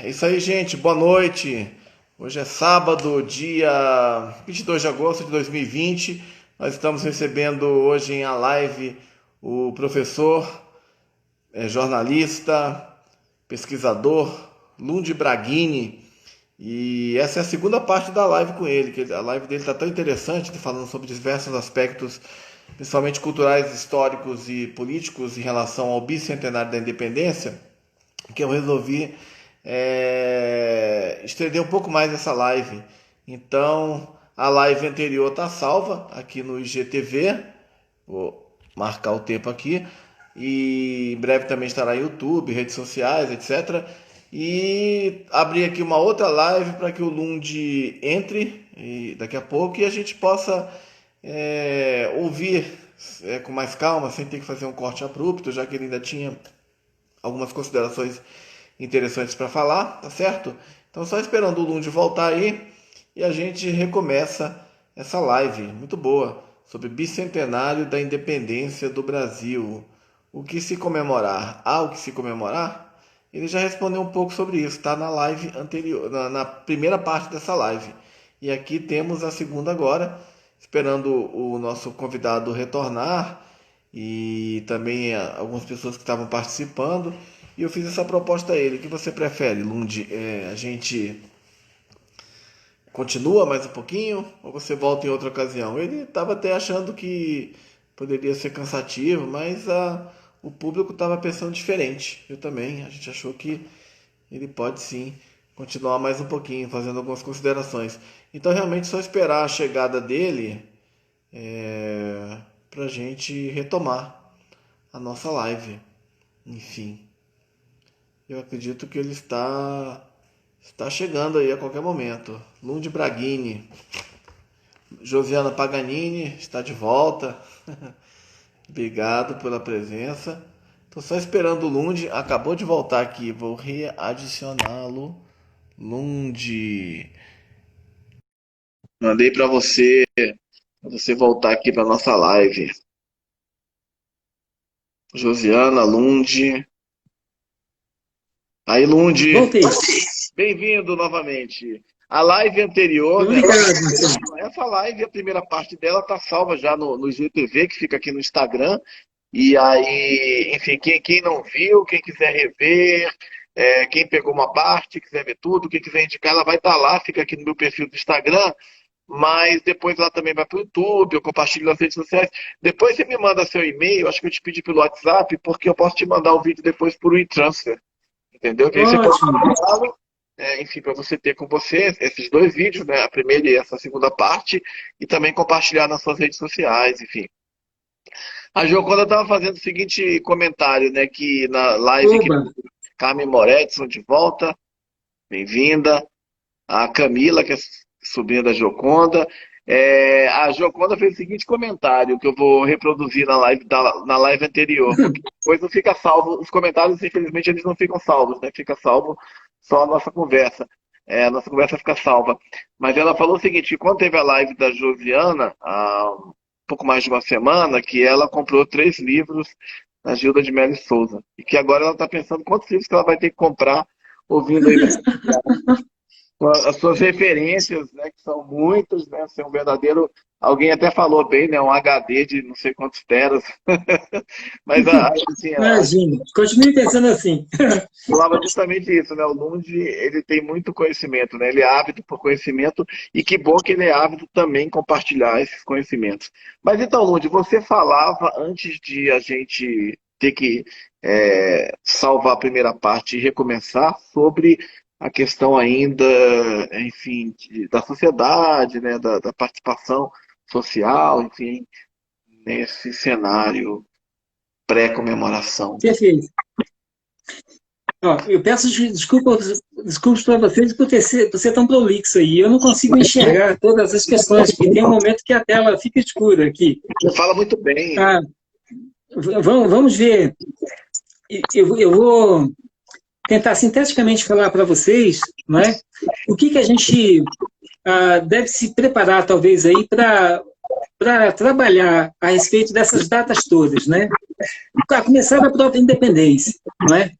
É isso aí, gente. Boa noite. Hoje é sábado, dia 22 de agosto de 2020. Nós estamos recebendo hoje em a live o professor, jornalista, pesquisador Lund Braghini. E essa é a segunda parte da live com ele, que a live dele está tão interessante, falando sobre diversos aspectos, principalmente culturais, históricos e políticos em relação ao bicentenário da independência, que eu resolvi estender um pouco mais essa live. Então, a live anterior está salva aqui no IGTV. Vou marcar o tempo aqui. E em breve também estará no YouTube, redes sociais, etc. E abrir aqui uma outra live para que o Lund entre daqui a pouco e a gente possa ouvir com mais calma, sem ter que fazer um corte abrupto, já que ele ainda tinha algumas considerações interessantes para falar, tá certo? Então só esperando o Lund voltar aí e a gente recomeça essa live muito boa sobre bicentenário da independência do Brasil. O que se comemorar? Há o que se comemorar? Ele já respondeu um pouco sobre isso, tá na live anterior, na primeira parte dessa live. E aqui temos a segunda agora, esperando o nosso convidado retornar e também algumas pessoas que estavam participando. E eu fiz essa proposta a ele. O que você prefere, Lund? A gente continua mais um pouquinho ou você volta em outra ocasião? Ele estava até achando que poderia ser cansativo, mas o público estava pensando diferente. Eu também. A gente achou que ele pode sim continuar mais um pouquinho, fazendo algumas considerações. Então, realmente, só esperar a chegada dele para a gente retomar a nossa live. Enfim. Eu acredito que ele está chegando aí a qualquer momento. Lund Braghini. Josiana Paganini está de volta. Obrigado pela presença. Estou só esperando o Lund. Acabou de voltar aqui. Vou readicioná-lo. Lund. Mandei para você voltar aqui para nossa live. Josiana, Lund. Aí, Lund. Voltei. Bem-vindo novamente. A live anterior, né, Obrigado, Marcelo. essa live, a primeira parte dela tá salva já no IGTV, que fica aqui no Instagram. E aí, enfim, quem não viu, quem quiser rever, quem pegou uma parte, quiser ver tudo, quem quiser indicar, ela vai estar lá, fica aqui no meu perfil do Instagram, mas depois ela também vai para o YouTube, eu compartilho nas redes sociais. Depois você me manda seu e-mail, acho que eu te pedi pelo WhatsApp, porque eu posso te mandar o vídeo depois por WeTransfer, entendeu? Que aí você pode Ótimo. mandá-lo, enfim, para você ter com você esses dois vídeos, né? A primeira e essa segunda parte, e também compartilhar nas suas redes sociais, enfim. A Gioconda estava fazendo o seguinte comentário, né? Que na live que Oba. Carmen Moretson de volta, bem-vinda. A Camila, que é sobrinha da Gioconda. A Gioconda fez o seguinte comentário, que eu vou reproduzir na live anterior, porque depois não fica salvo. Os comentários, infelizmente, eles não ficam salvos, né? Fica salvo só a nossa conversa. A nossa conversa fica salva. Mas ela falou o seguinte, que quando teve a live da Josiana, há um pouco mais de uma semana, que ela comprou 3 livros da Gilda de Mello Souza. E que agora ela está pensando quantos livros que ela vai ter que comprar ouvindo aí as suas referências, né, que são muitas, né, ser um verdadeiro, alguém até falou bem, né, um HD de não sei quantos teras, mas assim, Imagina. Continue pensando assim. falava justamente isso, né, o Lund, ele tem muito conhecimento, né, ele é ávido por conhecimento e que bom que ele é ávido também em compartilhar esses conhecimentos. Mas então, Lund, você falava antes de a gente ter que salvar a primeira parte e recomeçar sobre a questão ainda, enfim, da sociedade, né, da participação social, enfim, nesse cenário pré-comemoração. Perfeito. Ó, eu peço desculpas para vocês por ser tão prolixo aí. Eu não consigo enxergar todas as questões, porque tem um momento que a tela fica escura aqui. Você fala muito bem. Ah, vamos ver. Eu vou tentar sinteticamente falar para vocês, não é? O que a gente deve se preparar, talvez, aí para trabalhar a respeito dessas datas todas, né? A começar da própria independência, não é?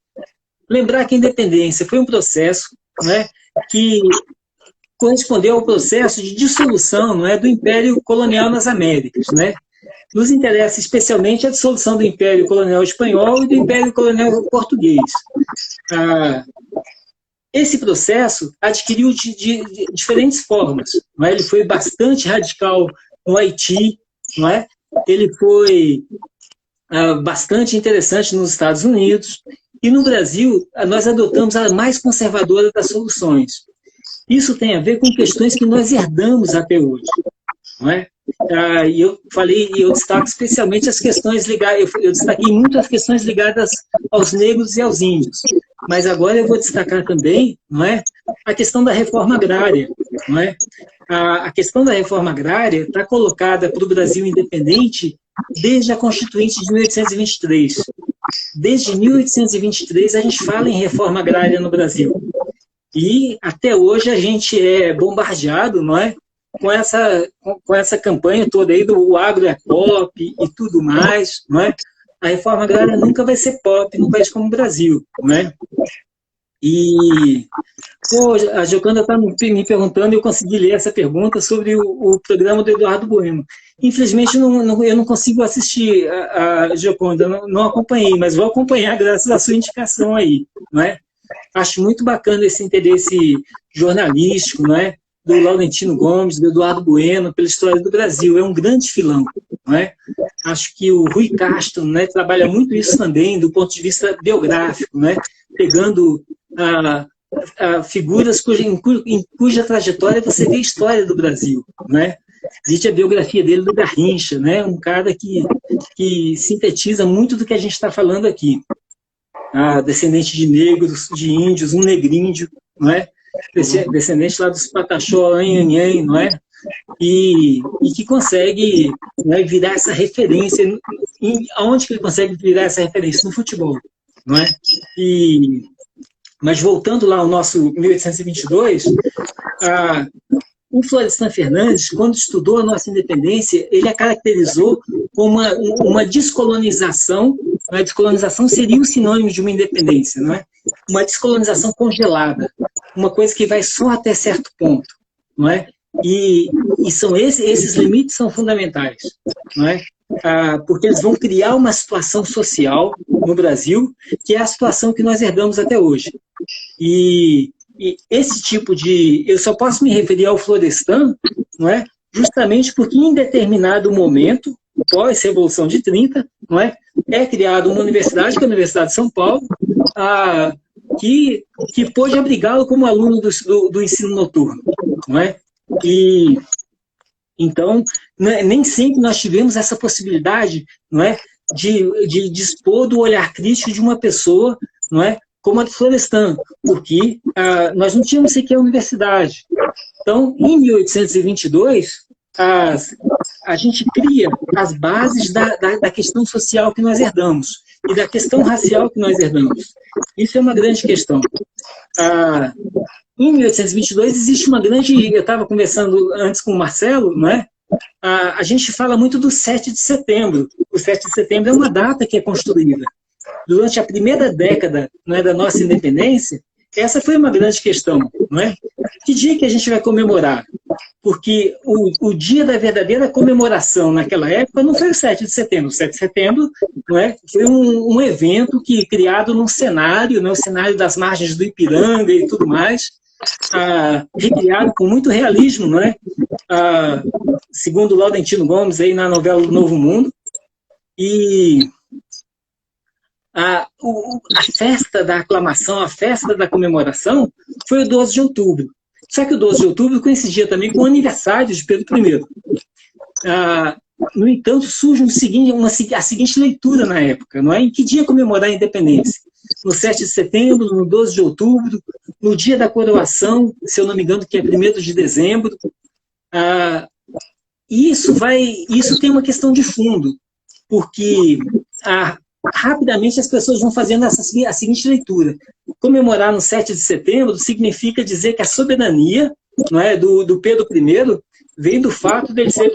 lembrar que a independência foi um processo, né, que correspondeu ao processo de dissolução, não é, do Império Colonial nas Américas, né? Nos interessa especialmente a dissolução do Império Colonial Espanhol e do Império Colonial Português. Esse processo adquiriu de diferentes formas. Não é? Ele foi bastante radical no Haiti, não é? Ele foi bastante interessante nos Estados Unidos, e no Brasil nós adotamos a mais conservadora das soluções. Isso tem a ver com questões que nós herdamos até hoje, não é? E eu falei, e eu destaco especialmente as questões ligadas, eu destaquei muito as questões ligadas aos negros e aos índios, mas agora eu vou destacar também, não é, a questão da reforma agrária, não é? A questão da reforma agrária está colocada para o Brasil independente desde a Constituinte de 1823. Desde 1823 a gente fala em reforma agrária no Brasil. E até hoje a gente é bombardeado, não é, com essa campanha toda aí do agro é pop e tudo mais, não é? A reforma agrária nunca vai ser pop num país como o Brasil, não é? E a Giocanda está me perguntando, e eu consegui ler essa pergunta sobre o programa do Eduardo Bueno. Infelizmente, eu não consigo assistir a Gioconda, não acompanhei, mas vou acompanhar graças à sua indicação aí, não é? Acho muito bacana esse interesse jornalístico, não é? Do Laurentino Gomes, do Eduardo Bueno, pela história do Brasil. É um grande filão, não é? Acho que o Rui Castro, né, trabalha muito isso também, do ponto de vista biográfico, né? Pegando figuras em cuja trajetória você vê a história do Brasil, né? Existe a biografia dele do Garrincha, né? Um cara que sintetiza muito do que a gente está falando aqui. Descendente de negros, de índios, um negríndio, não é? Descendente lá dos Pataxó, Anhanhã, não é? E que consegue, né, virar essa referência. Aonde que ele consegue virar essa referência? No futebol, não é? Mas voltando lá ao nosso 1822, o Florestan Fernandes, quando estudou a nossa independência, ele a caracterizou como uma descolonização. A descolonização seria o sinônimo de uma independência, não é? Uma descolonização congelada, uma coisa que vai só até certo ponto, não é? E são esses limites são fundamentais, não é? Porque eles vão criar uma situação social no Brasil que é a situação que nós herdamos até hoje. E esse tipo de... Eu só posso me referir ao Florestan, não é? Justamente porque em determinado momento, pós-Revolução de 30, não é? É criada uma universidade, que é a Universidade de São Paulo, que pôde abrigá-lo como aluno do ensino noturno, não é? E então, nem sempre nós tivemos essa possibilidade, não é, de dispor do olhar crítico de uma pessoa, não é, como a de Florestan, porque nós não tínhamos sequer universidade. Então, em 1822, a gente cria as bases da questão social que nós herdamos e da questão racial que nós herdamos. Isso é uma grande questão. Em 1822 existe uma grande... Eu estava conversando antes com o Marcelo, não é? A gente fala muito do 7 de setembro. O 7 de setembro é uma data que é construída. Durante a primeira década, não é, da nossa independência, essa foi uma grande questão, não é? Que dia que a gente vai comemorar? Porque o dia da verdadeira comemoração naquela época não foi o 7 de setembro. O 7 de setembro, não é, foi um evento criado num cenário, né, o cenário das margens do Ipiranga e tudo mais, recriado com muito realismo, não é? Segundo o Laurentino Gomes, aí na novela O Novo Mundo. E a festa da aclamação, a festa da comemoração, foi o 12 de outubro. Só que o 12 de outubro coincidia também com o aniversário de Pedro I. No entanto, surge a seguinte leitura na época, não é? Em que dia comemorar a independência? No 7 de setembro, no 12 de outubro, no dia da coroação, se eu não me engano, que é 1º de dezembro. Isso tem uma questão de fundo, porque rapidamente as pessoas vão fazendo a seguinte leitura. Comemorar no 7 de setembro significa dizer que a soberania, não é, do Pedro I vem do fato dele ser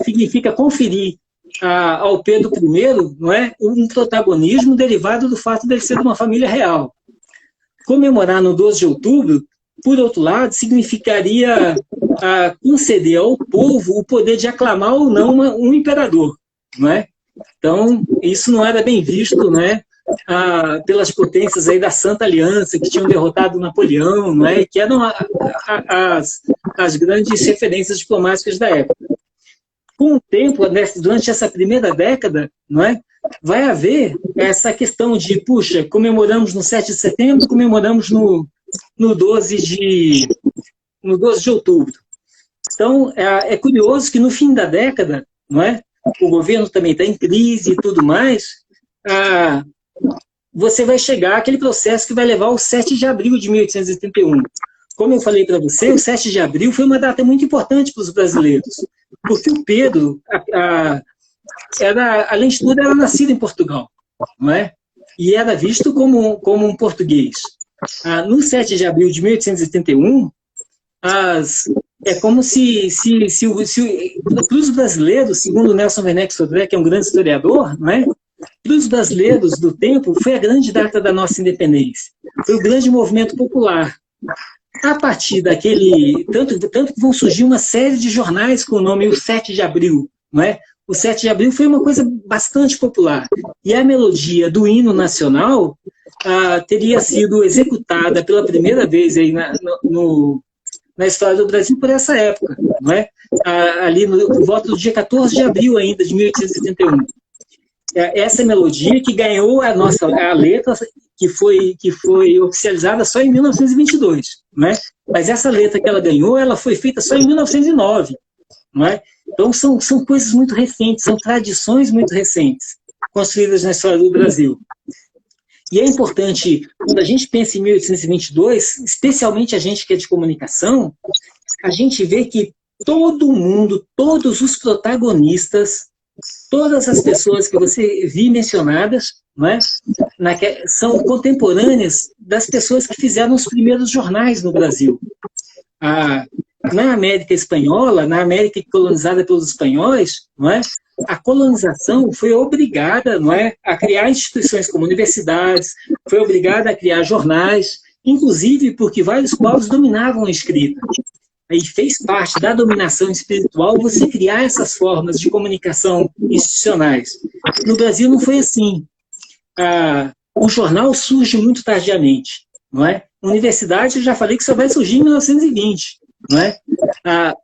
significa conferir ao Pedro I, não é, um protagonismo derivado do fato dele ser de uma família real. Comemorar no 12 de outubro, por outro lado, significaria conceder ao povo o poder de aclamar ou não um imperador, não é? Então, isso não era bem visto, né, pelas potências aí da Santa Aliança, que tinham derrotado Napoleão, não é? Que eram as grandes referências diplomáticas da época. Com o tempo, durante essa primeira década, não é, vai haver essa questão de, puxa, comemoramos no 7 de setembro, comemoramos no 12 de outubro. Então, é curioso que no fim da década, não é, o governo também está em crise e tudo mais, você vai chegar àquele processo que vai levar ao 7 de abril de 1881. Como eu falei para você, o 7 de abril foi uma data muito importante para os brasileiros, porque o Pedro, além de tudo, era nascido em Portugal, não é? E era visto como um português. No 7 de abril de 1881, é como se para os brasileiros, segundo Nelson Werneck Sodré, que é um grande historiador, não é? Para os brasileiros do tempo, foi a grande data da nossa independência. Foi o grande movimento popular. A partir daquele... Tanto que vão surgir uma série de jornais com o nome O 7 de Abril, não é? O 7 de Abril foi uma coisa bastante popular. E a melodia do hino nacional teria sido executada pela primeira vez aí na história do Brasil por essa época, não é? Ali no voto do dia 14 de abril ainda, de 1871. Essa melodia que ganhou a letra, que foi oficializada só em 1922, não é? Mas essa letra que ela ganhou, ela foi feita só em 1909, não é? Então são coisas muito recentes, são tradições muito recentes, construídas na história do Brasil. E é importante, quando a gente pensa em 1822, especialmente a gente que é de comunicação, a gente vê que todo mundo, todos os protagonistas, todas as pessoas que você viu mencionadas, não é? São contemporâneas das pessoas que fizeram os primeiros jornais no Brasil. Na América Espanhola, na América colonizada pelos espanhóis, não é? A colonização foi obrigada, não é, a criar instituições como universidades, foi obrigada a criar jornais, inclusive porque vários povos dominavam a escrita. Aí fez parte da dominação espiritual você criar essas formas de comunicação institucionais. No Brasil não foi assim. O jornal surge muito tardiamente, não é? Universidade, eu já falei que só vai surgir em 1920, não é?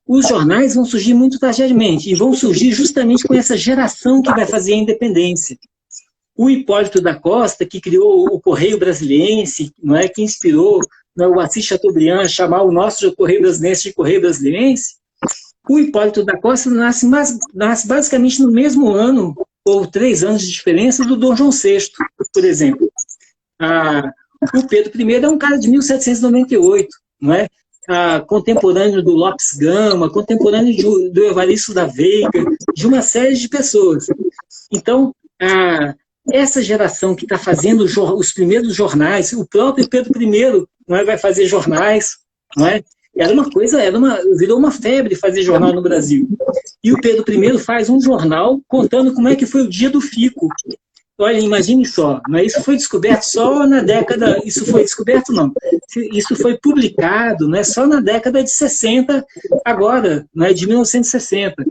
Os jornais vão surgir muito tardiamente e vão surgir justamente com essa geração que vai fazer a independência. O Hipólito da Costa, que criou o Correio Brasiliense, não é, que inspirou, não é, o Assis Chateaubriand a chamar o nosso Correio Brasiliense de Correio Brasiliense, o Hipólito da Costa nasce basicamente no mesmo ano, ou 3 anos de diferença, do Dom João VI, por exemplo. O Pedro I é um cara de 1798, não é? Contemporâneo do Lopes Gama, contemporâneo do Evaristo da Veiga, de uma série de pessoas. Então, essa geração que está fazendo os primeiros jornais, o próprio Pedro I, não é, vai fazer jornais, não é? Virou uma febre fazer jornal no Brasil. E o Pedro I faz um jornal contando como é que foi o dia do fico. Olha, imagine só, mas isso foi descoberto só na década... Isso foi descoberto, não. Isso foi publicado, né, só na década de 60, agora, né, de 1960,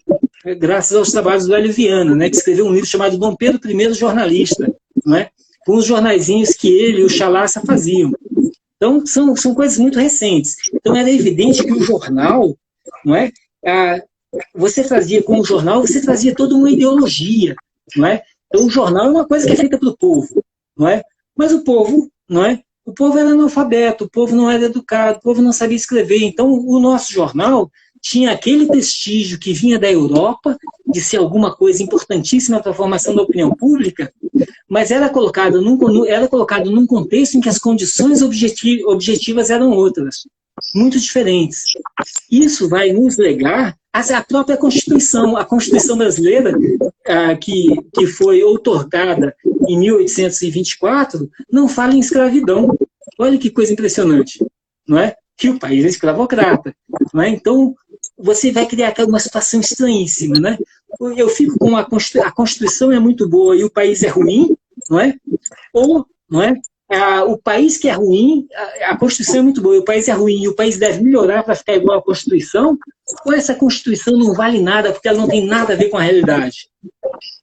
graças aos trabalhos do Hélio Viana, né, que escreveu um livro chamado Dom Pedro I Jornalista, né, com os jornaizinhos que ele e o Chalaça faziam. Então, são coisas muito recentes. Então, era evidente que o jornal, não é, com o jornal, você trazia toda uma ideologia, não é? Então, o jornal é uma coisa que é feita para o povo, não é? Mas o povo, não é? O povo era analfabeto, o povo não era educado, o povo não sabia escrever. Então, o nosso jornal tinha aquele prestígio que vinha da Europa, de ser alguma coisa importantíssima para a formação da opinião pública, mas era colocado num contexto em que as condições objetivas eram outras, muito diferentes. Isso vai nos legar a própria Constituição. A Constituição brasileira, que foi outorgada em 1824, não fala em escravidão. Olha que coisa impressionante, não é? Que o país é escravocrata, não é? Então, você vai criar uma situação estranhíssima, né? eu fico com a Constituição é muito boa e o país é ruim, não é? Ou, não é? O país que é ruim, a Constituição é muito boa, e o país é ruim, e o país deve melhorar para ficar igual à Constituição, ou essa Constituição não vale nada, porque ela não tem nada a ver com a realidade.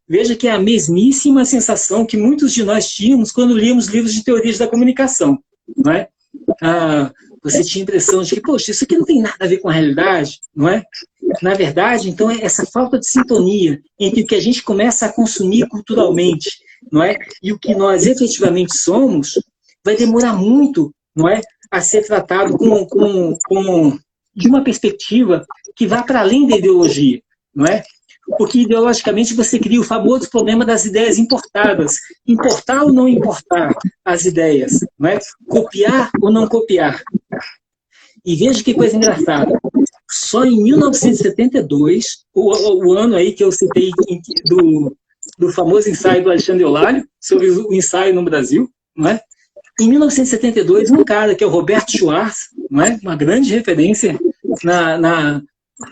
Veja que é a mesmíssima sensação que muitos de nós tínhamos quando líamos livros de teorias da comunicação, não é? Você tinha a impressão de que, poxa, isso aqui não tem nada a ver com a realidade, não é? Na verdade, então, é essa falta de sintonia entre o que a gente começa a consumir culturalmente, não é? E o que nós efetivamente somos, vai demorar muito, não é? A ser tratado de uma perspectiva que vá para além da ideologia, não é? Porque ideologicamente você cria o famoso problema das ideias importadas. Importar ou não importar as ideias, não é? Copiar ou não copiar. E veja que coisa engraçada. Só em 1972, o ano aí que eu citei do famoso ensaio do Alexandre Eulalio sobre o ensaio no Brasil, não é? Em 1972, um cara que é o Roberto Schwartz, não é? Uma grande referência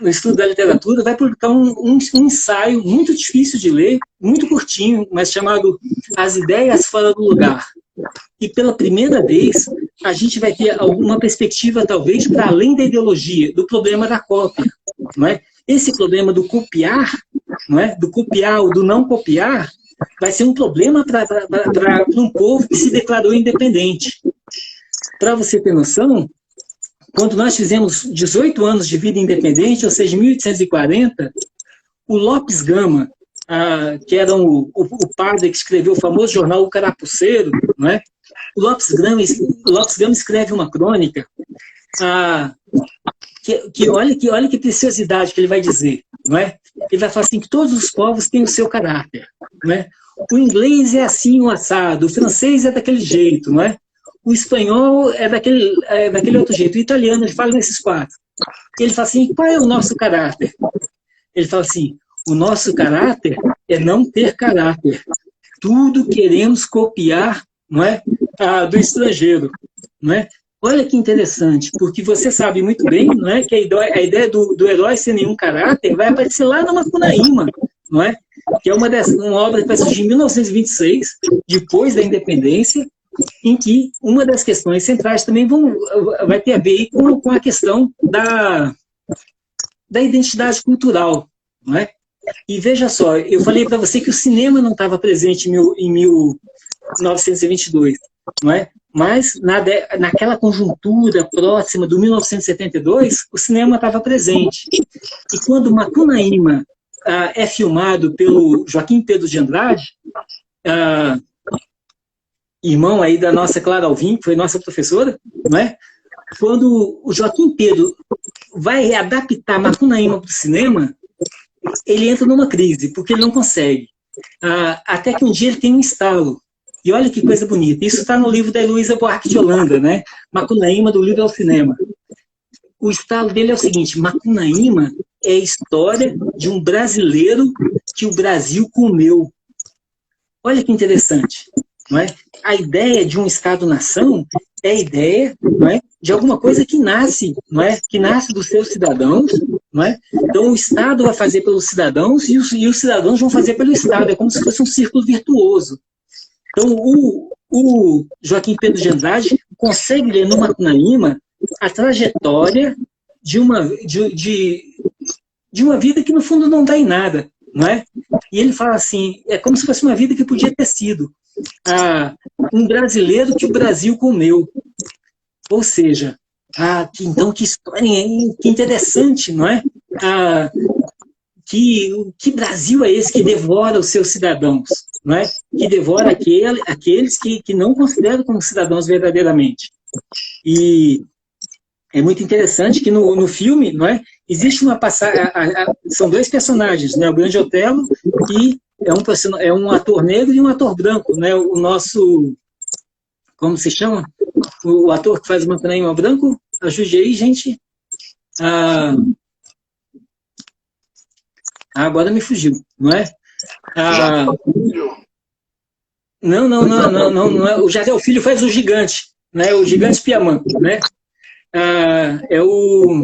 no estudo da literatura, vai publicar um ensaio muito difícil de ler, muito curtinho, mas chamado As Ideias Fora do Lugar. E pela primeira vez, a gente vai ter alguma perspectiva, talvez, para além da ideologia, do problema da cópia. Não é? Esse problema do copiar, não é? Do copiar ou do não copiar, vai ser um problema para um povo que se declarou independente. Para você ter noção, quando nós fizemos 18 anos de vida independente, ou seja, em 1840, o Lopes Gama, que era o padre que escreveu o famoso jornal O Carapuceiro, não é? O Lopes Gama escreve uma crônica olha que preciosidade que ele vai dizer, não é? Ele vai falar assim que todos os povos têm o seu caráter, não é? O inglês é assim, o assado, o francês é daquele jeito, não é? O espanhol é daquele outro jeito, o italiano, ele fala nesses quatro. Ele fala assim, qual é o nosso caráter? Ele fala assim, o nosso caráter é não ter caráter. Tudo queremos copiar, não é? Do estrangeiro, não é? Olha que interessante, porque você sabe muito bem, não é, que a ideia do herói sem nenhum caráter vai aparecer lá na Macunaíma, não é? Que é uma obra que vai surgir em 1926, depois da independência, em que uma das questões centrais também vai ter a ver com a questão da identidade cultural, não é? E veja só, eu falei para você que o cinema não estava presente em 1922, não é? Mas naquela conjuntura próxima do 1972, o cinema estava presente. E quando Macunaíma é filmado pelo Joaquim Pedro de Andrade, irmão aí da nossa Clara Alvim, que foi nossa professora, não é? Quando o Joaquim Pedro vai adaptar Macunaíma para o cinema, ele entra numa crise, porque ele não consegue. Até que um dia ele tem um estalo. E olha que coisa bonita. Isso está no livro da Heloísa Buarque de Holanda, né? Macunaíma, do livro ao cinema. O estalo dele é o seguinte, Macunaíma é a história de um brasileiro que o Brasil comeu. Olha que interessante, não é? A ideia de um Estado-nação é a ideia, não é, de alguma coisa que nasce, não é? Que nasce dos seus cidadãos, não é? Então o Estado vai fazer pelos cidadãos e os cidadãos vão fazer pelo Estado. É como se fosse um círculo virtuoso. Então o Joaquim Pedro de Andrade consegue ler no Macunaíma a trajetória de uma vida que no fundo não dá em nada, não é? E ele fala assim, é como se fosse uma vida que podia ter sido um brasileiro que o Brasil comeu. Ou seja, então que história, que interessante, não é? Que Brasil é esse que devora os seus cidadãos, não é? Que devora aqueles que não consideram como cidadãos verdadeiramente. E é muito interessante que no filme, não é? Existe uma passagem, são dois personagens, né? O Grande Otelo e é um ator negro e um ator branco, né? O nosso, como se chama? O ator que faz o Macunaíma branco, ajude aí, gente. Agora me fugiu, não é? Não é. O Jardel Filho faz o gigante, né? O gigante Piamã, né? É o...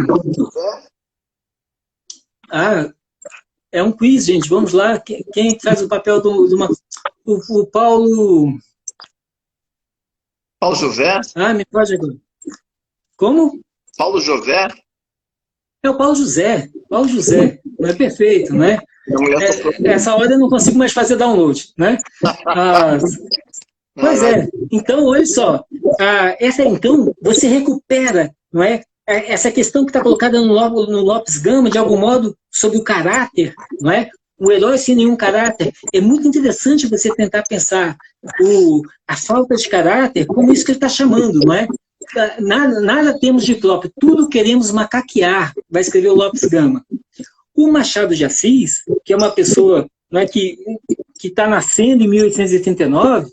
É um quiz, gente. Vamos lá. Quem faz o papel o Paulo... Paulo José? Ah, me pode agora. Como? Paulo José? É o Paulo José. Paulo José. Não é perfeito, né? Essa hora eu não consigo mais fazer download, né? Pois é. Então, olha só. Então, você recupera, não é? Essa questão que está colocada no Lopes Gama, de algum modo, sobre o caráter, não é? O herói sem nenhum caráter. É muito interessante você tentar pensar a falta de caráter como isso que ele está chamando, não é? Nada temos de próprio, tudo queremos macaquear, vai escrever o Lopes Gama. O Machado de Assis, que é uma pessoa, não é, que está nascendo em 1889,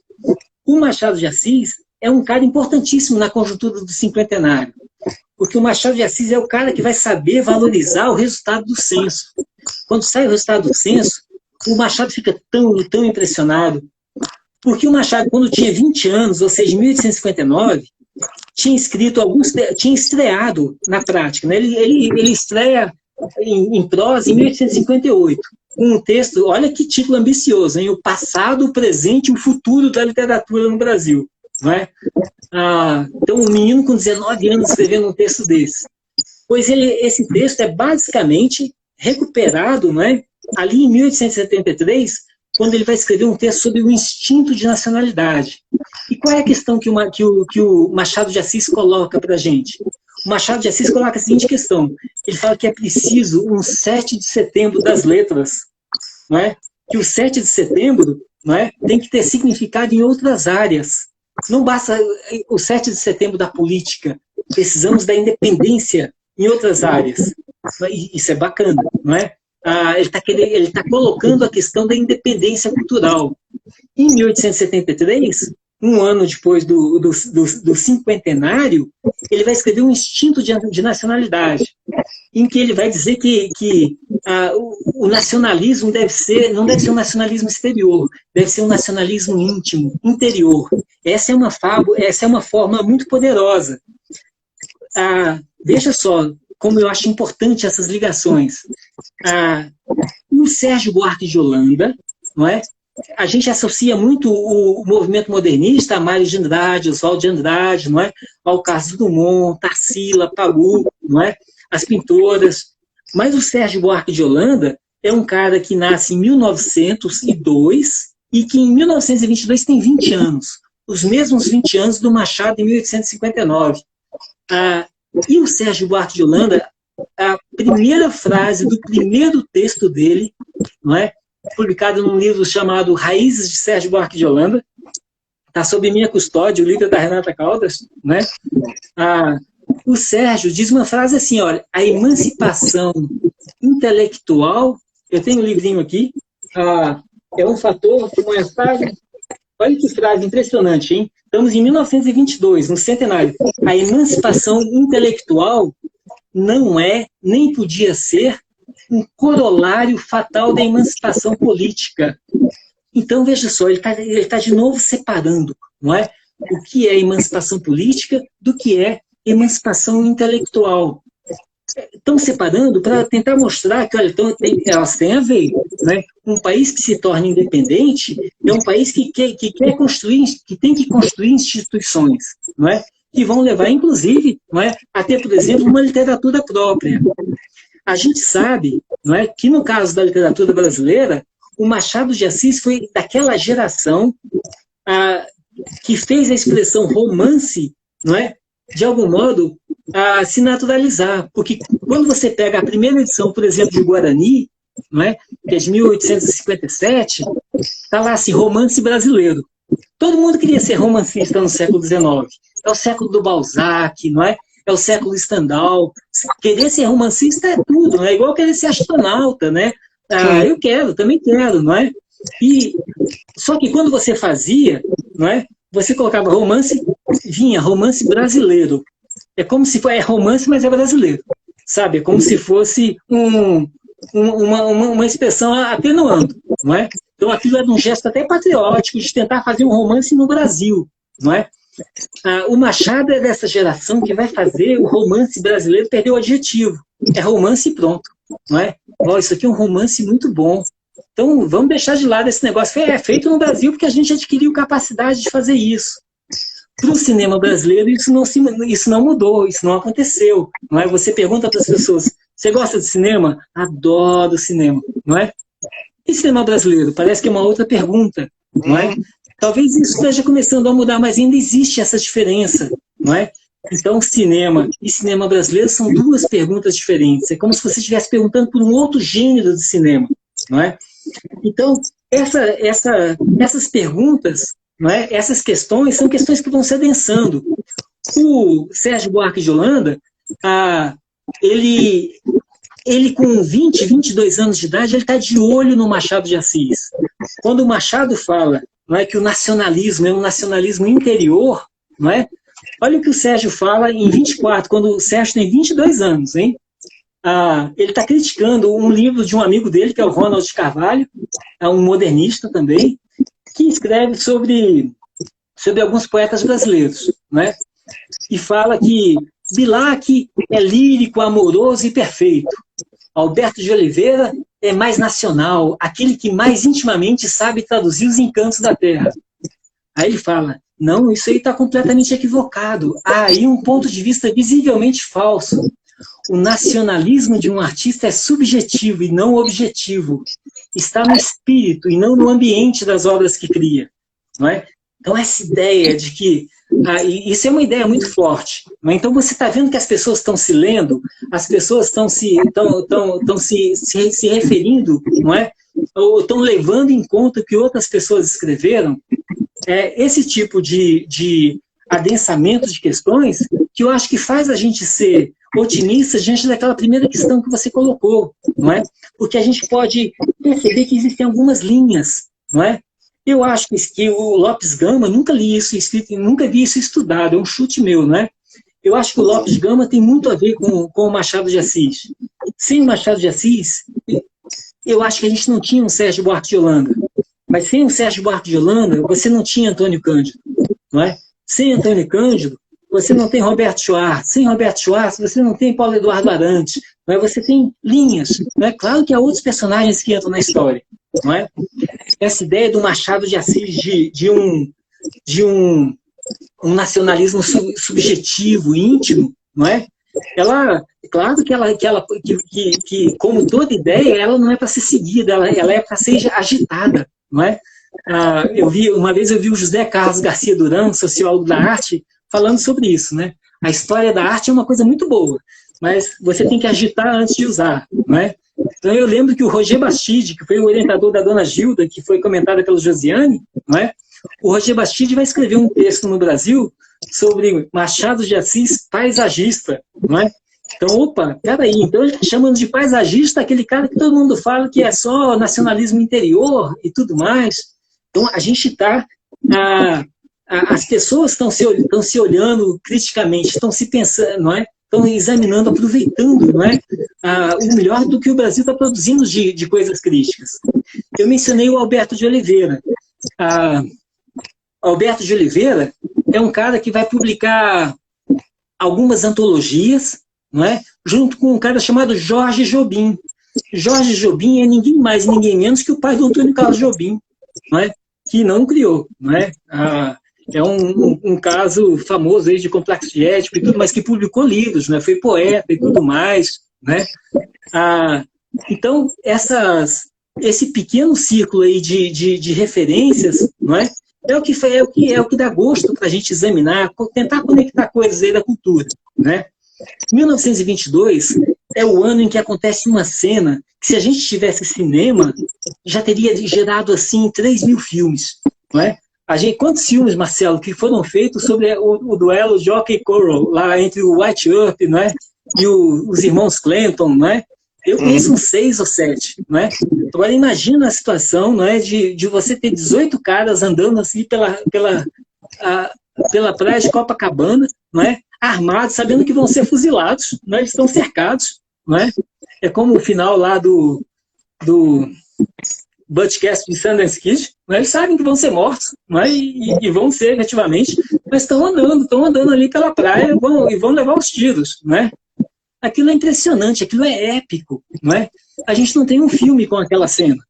o Machado de Assis é um cara importantíssimo na conjuntura do cinquentenário. Porque o Machado de Assis é o cara que vai saber valorizar o resultado do censo. Quando sai o resultado do censo, o Machado fica tão impressionado. Porque o Machado, quando tinha 20 anos, ou seja, em 1859, tinha estreado na prática. Né? Ele estreia em prosa em 1858. Um texto, olha que título ambicioso, hein? O passado, o presente e o futuro da literatura no Brasil. Não é? Então, um menino com 19 anos escrevendo um texto desse. Pois esse texto é basicamente recuperado, não é? Ali em 1873, quando ele vai escrever um texto sobre o instinto de nacionalidade. E qual é a questão que o Machado de Assis coloca para a gente? O Machado de Assis coloca a seguinte questão. Ele fala que é preciso um 7 de setembro das letras. Não é? Que o 7 de setembro, não é, tem que ter significado em outras áreas. Não basta o 7 de setembro da política. Precisamos da independência em outras áreas. Isso é bacana, não é? Ele tá colocando a questão da independência cultural. Em 1873, um ano depois do cinquentenário, ele vai escrever um instinto de nacionalidade, em que ele vai dizer que o nacionalismo não deve ser um nacionalismo exterior, deve ser um nacionalismo íntimo, interior. Essa é uma forma muito poderosa. Veja só como eu acho importante essas ligações. O Sérgio Buarque de Holanda, não é? A gente associa muito o movimento modernista a Mário de Andrade, Oswaldo de Andrade, não é? Ao Carlos Drummond, Tarsila, Pagu, não é? As pintoras. Mas o Sérgio Buarque de Holanda é um cara que nasce em 1902 e que em 1922 tem 20 anos. Os mesmos 20 anos do Machado em 1859. E o Sérgio Buarque de Holanda, a primeira frase do primeiro texto dele, não é? Publicado num livro chamado Raízes de Sérgio Buarque de Holanda, está sob minha custódia, o livro é da Renata Caldas, né? O Sérgio diz uma frase assim, olha, a emancipação intelectual, eu tenho um livrinho aqui, é um fator que mais tarde, olha que frase impressionante, hein? Estamos em 1922, no centenário. A emancipação intelectual não é, nem podia ser, um corolário fatal da emancipação política. Então, veja só, ele tá de novo separando, não é? O que é emancipação política do que é emancipação intelectual. Estão separando para tentar mostrar que, olha, elas têm a ver, né? Um país que se torna independente é um país que quer construir, que tem que construir instituições, não é? Que vão levar, inclusive, não é? A ter, por exemplo, uma literatura própria. A gente sabe, não é, que no caso da literatura brasileira, o Machado de Assis foi daquela geração que fez a expressão romance, não é, de algum modo, se naturalizar. Porque quando você pega a primeira edição, por exemplo, de Guarani, não é, que é de 1857, está lá assim, romance brasileiro. Todo mundo queria ser romancista no século XIX. É o século do Balzac, não é? É o século Stendhal. Querer ser romancista é tudo, não é? Igual querer ser astronauta, né? Eu quero, também quero, não é? Só que quando você fazia, não é? Você colocava romance, vinha romance brasileiro. É como se fosse romance, mas é brasileiro. Sabe? É como se fosse uma expressão atenuando, não é? Então aquilo era um gesto até patriótico de tentar fazer um romance no Brasil, não é? O Machado é dessa geração que vai fazer o romance brasileiro perder o adjetivo. É romance e pronto. não é? Oh, isso aqui é um romance muito bom. Então, vamos deixar de lado esse negócio. É feito no Brasil porque a gente adquiriu capacidade de fazer isso. Para o cinema brasileiro, isso não mudou, isso não aconteceu. Não é? Você pergunta para as pessoas, você gosta de cinema? Adoro cinema, não é? E cinema brasileiro? Parece que é uma outra pergunta, não é? Talvez isso esteja começando a mudar, mas ainda existe essa diferença, não é? Então, cinema e cinema brasileiro são duas perguntas diferentes. É como se você estivesse perguntando por um outro gênero de cinema, não é? Então, essas perguntas, não é? Essas questões são questões que vão se adensando. O Sérgio Buarque de Holanda, ele com 20, 22 anos de idade, ele está de olho no Machado de Assis. Quando o Machado fala, não é, que o nacionalismo é um nacionalismo interior, não é? Olha o que o Sérgio fala em 24, quando o Sérgio tem 22 anos, hein? Ele está criticando um livro de um amigo dele, que é o Ronald de Carvalho, um modernista também, que escreve sobre alguns poetas brasileiros, né? E fala que Bilac é lírico, amoroso e perfeito. Alberto de Oliveira é mais nacional, aquele que mais intimamente sabe traduzir os encantos da terra. Aí ele fala, não, isso aí está completamente equivocado. Há aí um ponto de vista visivelmente falso. O nacionalismo de um artista é subjetivo e não objetivo. Está no espírito e não no ambiente das obras que cria. Não é? Então, essa ideia de que... isso é uma ideia muito forte. Não é? Então, você está vendo que as pessoas estão se lendo, as pessoas estão se referindo, não é? Ou estão levando em conta o que outras pessoas escreveram. Esse tipo de adensamento de questões que eu acho que faz a gente ser otimista diante daquela primeira questão que você colocou, não é? Porque a gente pode perceber que existem algumas linhas, não é? Eu acho que o Lopes Gama, nunca li isso escrito, nunca vi isso estudado, é um chute meu, não é? Eu acho que o Lopes Gama tem muito a ver com o Machado de Assis. Sem o Machado de Assis, eu acho que a gente não tinha um Sérgio Buarque de Holanda. Mas sem o Sérgio Buarque de Holanda, você não tinha Antônio Cândido, não é? Sem Antônio Cândido, você não tem Roberto Schwartz. Sem Roberto Schwartz, você não tem Paulo Eduardo Arantes. Não é? Você tem linhas. Não é? Claro que há outros personagens que entram na história. Não é? Essa ideia do Machado de Assis de um nacionalismo subjetivo, íntimo, não é? Claro que como toda ideia, ela não é para ser seguida, ela é para ser agitada, não é? Uma vez eu vi o José Carlos Garcia Duran, sociólogo da arte, falando sobre isso, né? A história da arte é uma coisa muito boa, mas você tem que agitar antes de usar, não é? Então eu lembro que o Roger Bastide, que foi o orientador da Dona Gilda, que foi comentada pela Josiane, não é? O Roger Bastide vai escrever um texto no Brasil sobre Machado de Assis paisagista, não é? Então, opa, peraí, então ele está chamando de paisagista aquele cara que todo mundo fala que é só nacionalismo interior e tudo mais. Então, a gente está... as pessoas estão se olhando criticamente, estão se pensando, não é? Estão examinando, aproveitando, não é? O melhor do que o Brasil está produzindo de coisas críticas. Eu mencionei o Alberto de Oliveira. Alberto de Oliveira é um cara que vai publicar algumas antologias, não é? Junto com um cara chamado Jorge Jobim. Jorge Jobim é ninguém mais, ninguém menos que o pai do Antônio Carlos Jobim, não é? Que não criou, não é? É um caso famoso aí de complexo de ético e tudo, mas que publicou livros, né? Foi poeta e tudo mais, né? Então, esse pequeno círculo aí de referências, não é? É o que dá gosto para a gente examinar, tentar conectar coisas aí da cultura, né? 1922 é o ano em que acontece uma cena que, se a gente tivesse cinema, já teria gerado, assim, 3.000 filmes, não é? Quantos filmes, Marcelo, que foram feitos sobre o duelo Jockey Corral, lá entre o White Earp, não é? E os irmãos Clanton, não é? Eu conheço uns 6 ou 7, não é? Agora, imagina a situação, não é? De você ter 18 caras andando assim pela praia de Copacabana, não é? Armados, sabendo que vão ser fuzilados, não é? Eles estão cercados, não é? É como o final lá do Butch Cassidy de Sundance Kid, não é? Eles sabem que vão ser mortos, não é? E vão ser, efetivamente, mas estão andando ali pela praia e vão levar os tiros, não é? aquilo é impressionante, aquilo é épico, não é? A gente não tem um filme com aquela cena.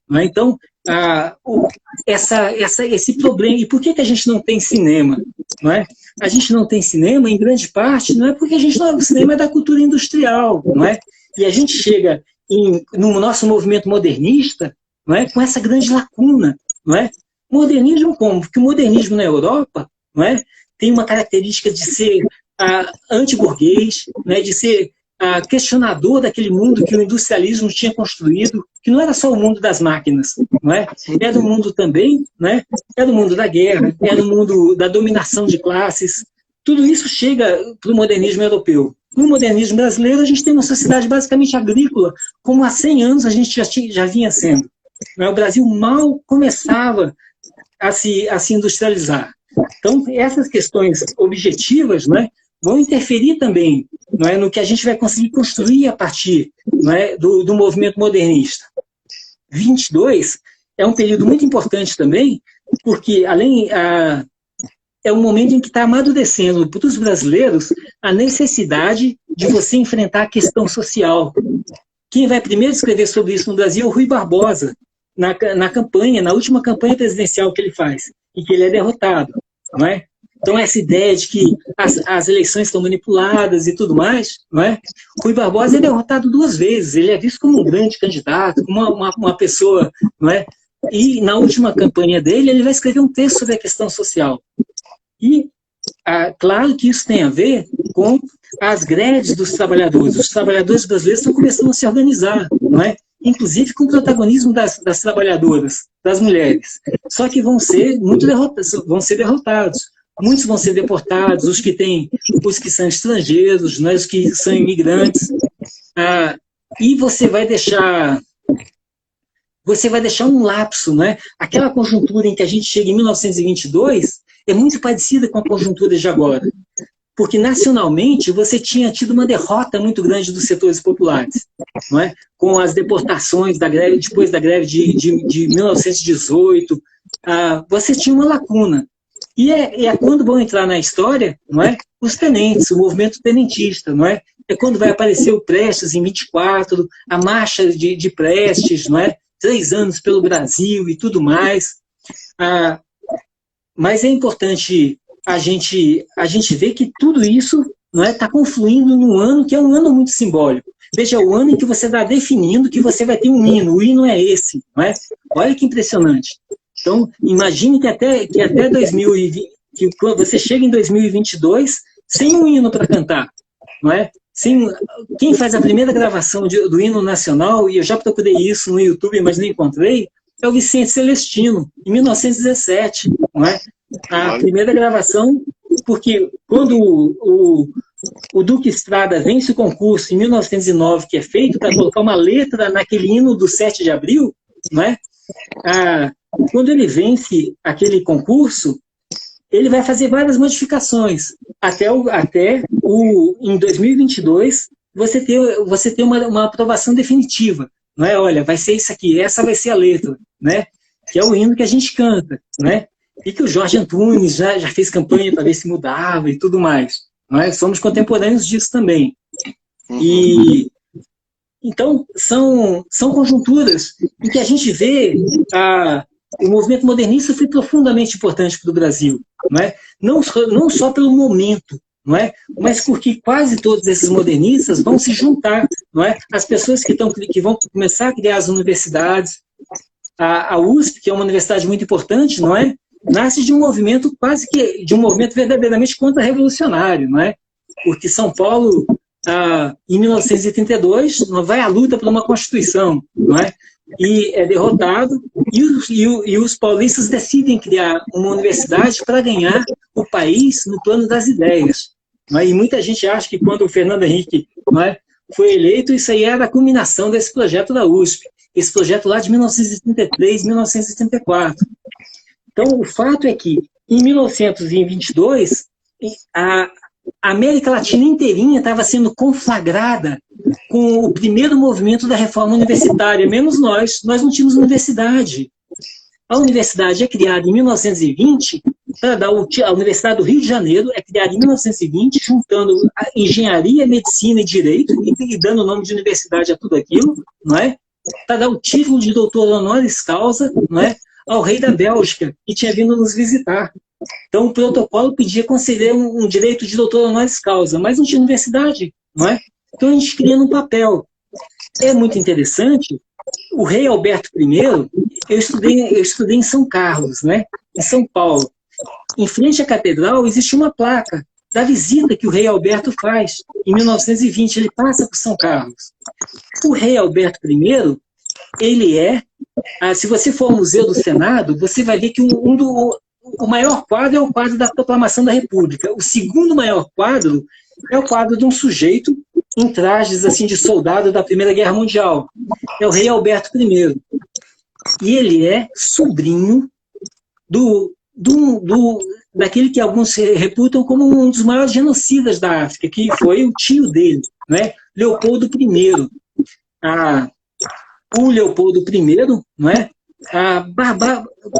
Não é? Então, esse problema, e por que a gente não tem cinema? Não é? A gente não tem cinema, em grande parte, não é porque o cinema é da cultura industrial, não é? E a gente chega no nosso movimento modernista, não é? Com essa grande lacuna, não é? Modernismo como? Porque o modernismo na Europa, não é? Tem uma característica de ser anti-burguês, né? De ser questionador daquele mundo que o industrialismo tinha construído, que não era só o mundo das máquinas, não é? Era o mundo também, né? Era o mundo da guerra, era o mundo da dominação de classes. Tudo isso chega para o modernismo europeu. No modernismo brasileiro, a gente tem uma sociedade basicamente agrícola, como há 100 anos a gente já vinha sendo. Não é? O Brasil mal começava a se industrializar. Então, essas questões objetivas, né, vão interferir também, não é, no que a gente vai conseguir construir a partir, não é, do movimento modernista. 22 é um período muito importante também, porque é um momento em que está amadurecendo para os brasileiros a necessidade de você enfrentar a questão social. Quem vai primeiro escrever sobre isso no Brasil é o Rui Barbosa, na última campanha presidencial que ele faz, e que ele é derrotado, não é? Então, essa ideia de que as eleições estão manipuladas e tudo mais, não é? Rui Barbosa é derrotado 2 vezes, ele é visto como um grande candidato, como uma pessoa, não é? E na última campanha dele, ele vai escrever um texto sobre a questão social. E, claro que isso tem a ver com as greves dos trabalhadores. Os trabalhadores brasileiros estão começando a se organizar, não é? Inclusive com o protagonismo das trabalhadoras, das mulheres. Só que vão ser derrotados. Muitos vão ser deportados, os que são estrangeiros, né, os que são imigrantes. E você vai deixar um lapso, né? Aquela conjuntura em que a gente chega em 1922 é muito parecida com a conjuntura de agora. Porque nacionalmente você tinha tido uma derrota muito grande dos setores populares, não é? Com as deportações da greve, depois da greve de 1918, você tinha uma lacuna. E é quando vão entrar na história, não é? Os tenentes, o movimento tenentista, não é? É quando vai aparecer o Prestes em 24, a marcha de Prestes, não é? 3 anos pelo Brasil e tudo mais. Mas é importante a gente ver que tudo isso não está confluindo num ano que é um ano muito simbólico. Veja, o ano em que você está definindo que você vai ter um hino. O hino é esse, não é? Olha que impressionante. Então, imagine que até 2020, que você chega em 2022 sem um hino para cantar, não é? Quem faz a primeira gravação do hino nacional, e eu já procurei isso no YouTube, mas não encontrei, é o Vicente Celestino, em 1917, não é? A primeira gravação, porque quando o Duque Estrada vence o concurso em 1909, que é feito para colocar uma letra naquele hino do 7 de abril, não é? Quando ele vence aquele concurso, ele vai fazer várias modificações, até em 2022 você ter uma aprovação definitiva, não é? Olha, vai ser isso aqui, essa vai ser a letra, né? Que é o hino que a gente canta, né? E que o Jorge Antunes já fez campanha para ver se mudava e tudo mais. Nós somos contemporâneos disso também. E então são conjunturas em que a gente vê o movimento modernista foi profundamente importante para o Brasil, não é? Não só pelo momento, não é? Mas porque quase todos esses modernistas vão se juntar, não é? As pessoas que vão começar a criar as universidades, a USP, que é uma universidade muito importante, não é? Nasce de um movimento verdadeiramente contra-revolucionário, não é? Porque São Paulo, em 1982, vai à luta por uma Constituição, não é? E é derrotado, e os paulistas decidem criar uma universidade para ganhar o país no plano das ideias. Não é? E muita gente acha que quando o Fernando Henrique, não é, foi eleito, isso aí era a culminação desse projeto da USP, esse projeto lá de 1973, 1974. Então, o fato é que, em 1922, a América Latina inteirinha estava sendo conflagrada com o primeiro movimento da reforma universitária, menos nós não tínhamos universidade. A universidade é criada em 1920 A Universidade do Rio de Janeiro é criada em 1920, juntando a engenharia, medicina e direito, e dando o nome de universidade a tudo aquilo, não é? Para dar o título de doutor honoris causa, não é? Ao rei da Bélgica, que tinha vindo nos visitar. Então, o protocolo pedia conceder um direito de doutor honoris causa, mas não tinha universidade, não é? Então, a gente cria num papel. É muito interessante. O rei Alberto I, eu estudei em São Carlos, né? Em São Paulo. Em frente à catedral existe uma placa da visita que o rei Alberto faz. Em 1920, ele passa por São Carlos. O rei Alberto I, ele se você for ao Museu do Senado, você vai ver que o maior quadro é o quadro da Proclamação da República. O segundo maior quadro é o quadro de um sujeito em trajes assim, de soldado da Primeira Guerra Mundial. É o rei Alberto I. E ele é sobrinho daquele que alguns reputam como um dos maiores genocidas da África, que foi o tio dele, né? Leopoldo I. O Leopoldo I, não é?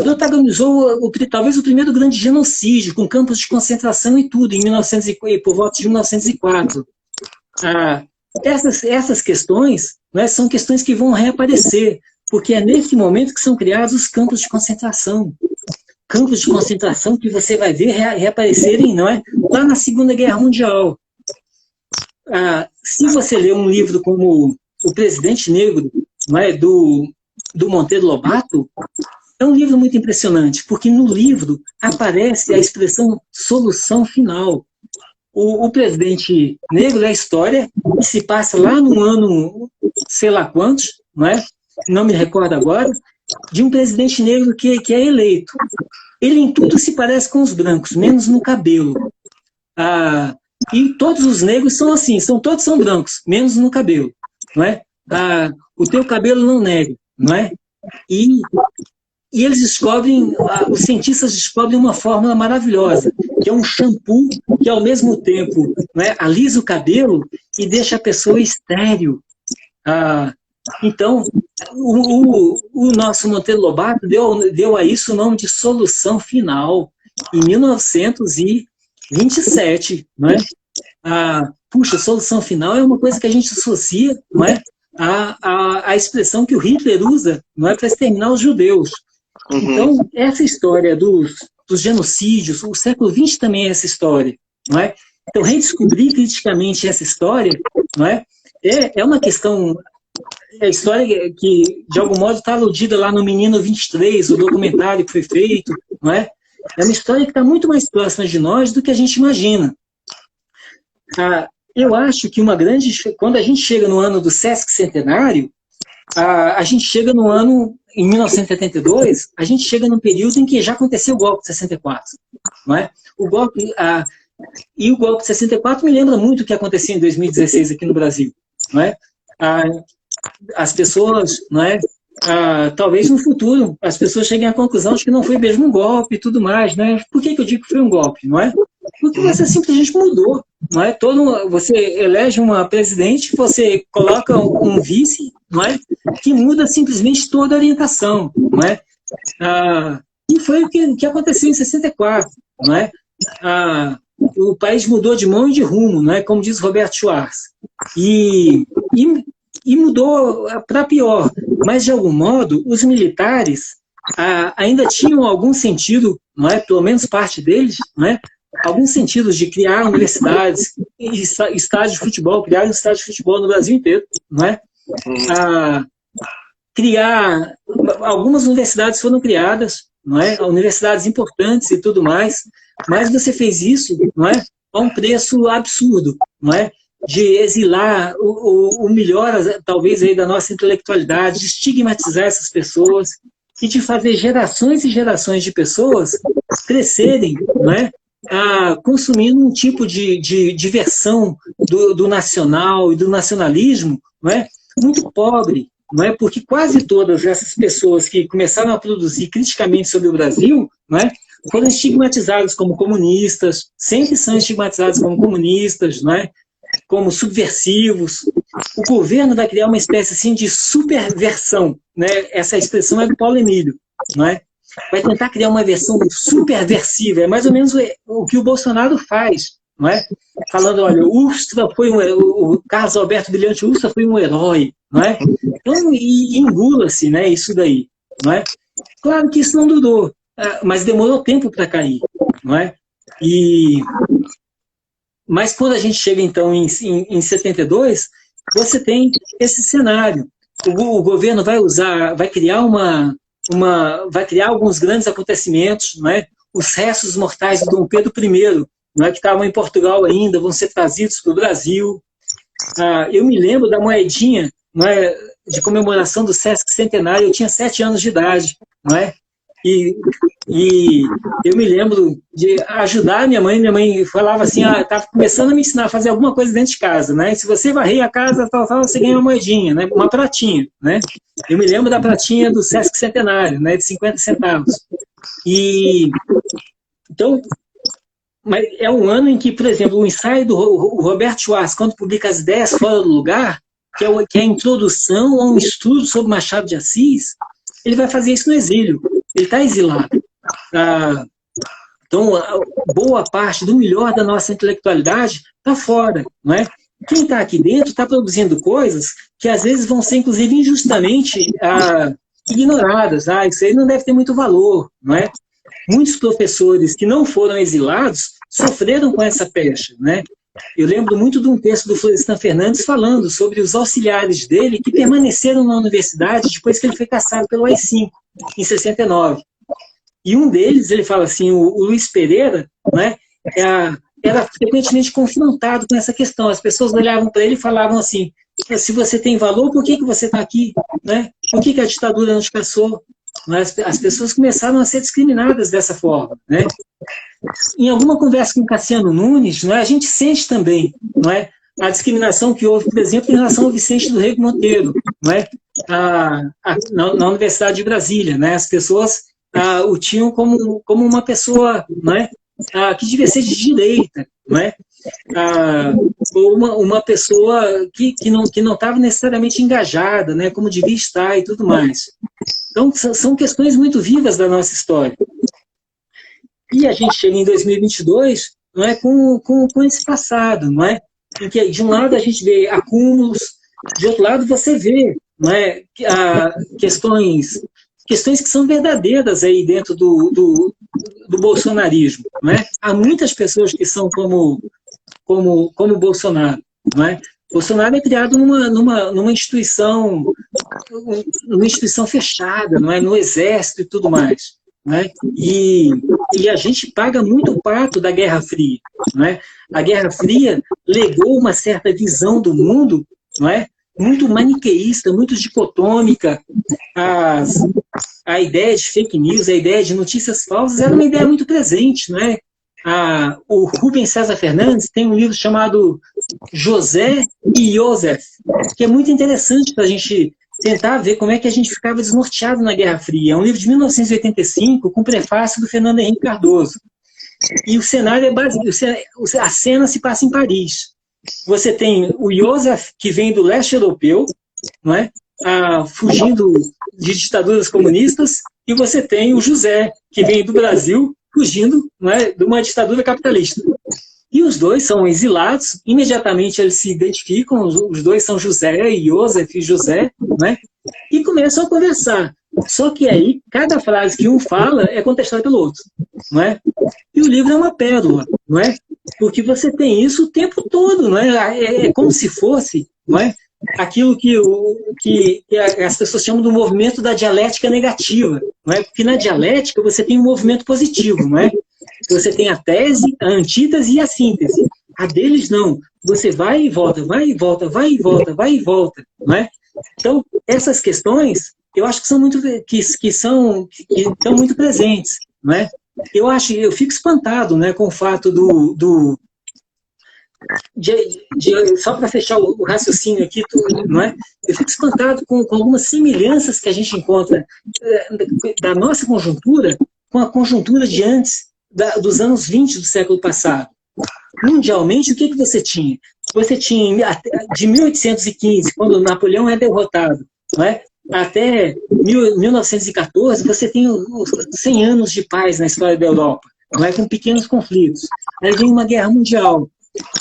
Protagonizou talvez o primeiro grande genocídio, com campos de concentração e tudo, por volta de 1904. Essas questões, né, são questões que vão reaparecer, porque é nesse momento que são criados os campos de concentração. Campos de concentração que você vai ver reaparecerem, não é? Lá na Segunda Guerra Mundial. Se você ler um livro como O Presidente Negro, não é? do Monteiro Lobato, é um livro muito impressionante, porque no livro aparece a expressão solução final. O Presidente Negro é a história que se passa lá no ano, sei lá quantos, não me recordo agora, de um presidente negro que é eleito. Ele em tudo se parece com os brancos, menos no cabelo. E todos os negros são assim, todos são brancos, menos no cabelo. Não é? O teu cabelo não nega, não é? E eles descobrem, os cientistas descobrem uma fórmula maravilhosa, que é um shampoo que ao mesmo tempo, não é, alisa o cabelo e deixa a pessoa estéril. Então, o nosso Monteiro Lobato deu a isso o nome de solução final, em 1927. Não é? Puxa, solução final é uma coisa que a gente associa, não é, a expressão que o Hitler usa, não é, para exterminar os judeus. Então, essa história dos genocídios, o século XX também é essa história. Não é? Então, redescobrir criticamente essa história, não é uma questão. É a história que, de algum modo, está aludida lá no Menino 23, o documentário que foi feito. Não é? É uma história que está muito mais próxima de nós do que a gente imagina. Eu acho que quando a gente chega no ano do Sesc Centenário, a gente chega no ano, em 1972, a gente chega num período em que já aconteceu o golpe de 64. Não é? O golpe de 64 me lembra muito o que aconteceu em 2016 aqui no Brasil. Não é? As pessoas, não é? Talvez no futuro, as pessoas cheguem à conclusão de que não foi mesmo um golpe e tudo mais. Né? Por que eu digo que foi um golpe? Não é? Porque você simplesmente mudou. Não é? Você elege uma presidente, você coloca um vice, não é? Que muda simplesmente toda a orientação. Não é? E foi o que aconteceu em 64. Não é? O país mudou de mão e de rumo, não é? Como diz Roberto Schwarz. E mudou para pior. Mas, de algum modo, os militares ainda tinham algum sentido, não é? Pelo menos parte deles, não é? Alguns sentidos de criar universidades e estádios de futebol, criar um estádio de futebol no Brasil inteiro, não é? Algumas universidades foram criadas, não é? Universidades importantes e tudo mais, mas você fez isso, não é? A um preço absurdo, não é? De exilar o melhor, talvez, aí da nossa intelectualidade, de estigmatizar essas pessoas e de fazer gerações e gerações de pessoas crescerem, não é? Consumindo um tipo de diversão do nacional e do nacionalismo, não é? Muito pobre, não é? Porque quase todas essas pessoas que começaram a produzir criticamente sobre o Brasil, não é? Foram estigmatizadas como comunistas, sempre são estigmatizadas como comunistas, não é? Como subversivos. O governo vai criar uma espécie assim, de superversão, né? Essa expressão é do Paulo Emílio, não é? vai tentar criar uma versão superversiva. É mais ou menos o que o Bolsonaro faz, não é? Falando, olha, o Carlos Alberto Brilhante Ustra foi um herói, não é? Então, e engula-se, né, isso daí, não é? Claro que isso não durou, mas demorou tempo para cair, não é? Mas quando a gente chega, então, em 72, você tem esse cenário. O governo vai criar vai criar alguns grandes acontecimentos, não é? Os restos mortais do Dom Pedro I, não é, que estavam em Portugal ainda, vão ser trazidos para o Brasil. Eu me lembro da moedinha, não é, de comemoração do Sesc Centenário, eu tinha 7 anos de idade, não é? E eu me lembro de ajudar minha mãe falava assim, estava começando a me ensinar a fazer alguma coisa dentro de casa, né? E se você varrer a casa, você ganha uma moedinha, né? Uma pratinha, né? Eu me lembro da pratinha do Sesc Centenário, né? De 50 centavos. Então, mas é um ano em que, por exemplo, o ensaio do Roberto Schwartz, quando publica As Ideias Fora do Lugar, que é a introdução a um estudo sobre Machado de Assis, ele vai fazer isso no exílio. Ele está exilado. Então, boa parte do melhor da nossa intelectualidade está fora, não é? Quem está aqui dentro está produzindo coisas que às vezes vão ser, inclusive, injustamente ignoradas. Isso aí não deve ter muito valor, não é? Muitos professores que não foram exilados sofreram com essa pecha, né? Eu lembro muito de um texto do Florestan Fernandes falando sobre os auxiliares dele que permaneceram na universidade depois que ele foi cassado pelo AI-5, em 69. E um deles, ele fala assim, o Luiz Pereira, né, era frequentemente confrontado com essa questão. As pessoas olhavam para ele e falavam assim, se você tem valor, por que você está aqui? Né? Por que a ditadura não te cassou? As pessoas começaram a ser discriminadas dessa forma, né? Em alguma conversa com o Cassiano Nunes, não é, a gente sente também, não é, a discriminação que houve, por exemplo, em relação ao Vicente do Rego Monteiro, não é, na Universidade de Brasília, né? As pessoas o tinham como uma pessoa, não é, que devia ser de direita, não é? Ou uma pessoa que não estava necessariamente engajada, né, como devia estar e tudo mais. Então, são questões muito vivas da nossa história. E a gente chega em 2022, não é, com esse passado, não é? Em que, de um lado, a gente vê acúmulos, de outro lado, você vê, não é, questões que são verdadeiras aí dentro do bolsonarismo, não é? Há muitas pessoas que são como Bolsonaro, não é? Bolsonaro é criado numa instituição fechada, não é? No exército e tudo mais, não é? E a gente paga muito o pato da Guerra Fria, não é? A Guerra Fria legou uma certa visão do mundo, não é? Muito maniqueísta, muito dicotômica. A ideia de fake news, a ideia de notícias falsas era uma ideia muito presente, não é? O Rubens César Fernandes tem um livro chamado José e Joseph, que é muito interessante para a gente tentar ver como é que a gente ficava desnorteado na Guerra Fria. É um livro de 1985, com prefácio do Fernando Henrique Cardoso. E o cenário é básico, a cena se passa em Paris. Você tem o Joseph, que vem do leste europeu, não é? Fugindo de ditaduras comunistas, e você tem o José, que vem do Brasil, fugindo, não é, de uma ditadura capitalista. E os dois são exilados, imediatamente eles se identificam, os dois são José e Joseph e José, não é? E começam a conversar. Só que aí, cada frase que um fala é contestada pelo outro, não é? E o livro é uma pérola, não é? Porque você tem isso o tempo todo, não é? É como se fosse, não é? Aquilo que as pessoas chamam do movimento da dialética negativa, não é? Porque na dialética você tem um movimento positivo, não é? Você tem a tese, a antítese e a síntese. A deles não. Você vai e volta, vai e volta, vai e volta, vai e volta, não é? Então, essas questões, eu acho que são muito que estão muito presentes, não é? Eu fico espantado, né, com o fato só para fechar o raciocínio aqui, não é? Eu fico espantado com algumas semelhanças que a gente encontra da nossa conjuntura com a conjuntura de antes dos anos 20 do século passado. Mundialmente, o que você tinha? Você tinha, de 1815, quando Napoleão é derrotado, não é? até 1914, você tem os 100 anos de paz na história da Europa, não é, com pequenos conflitos. Aí vem uma guerra mundial.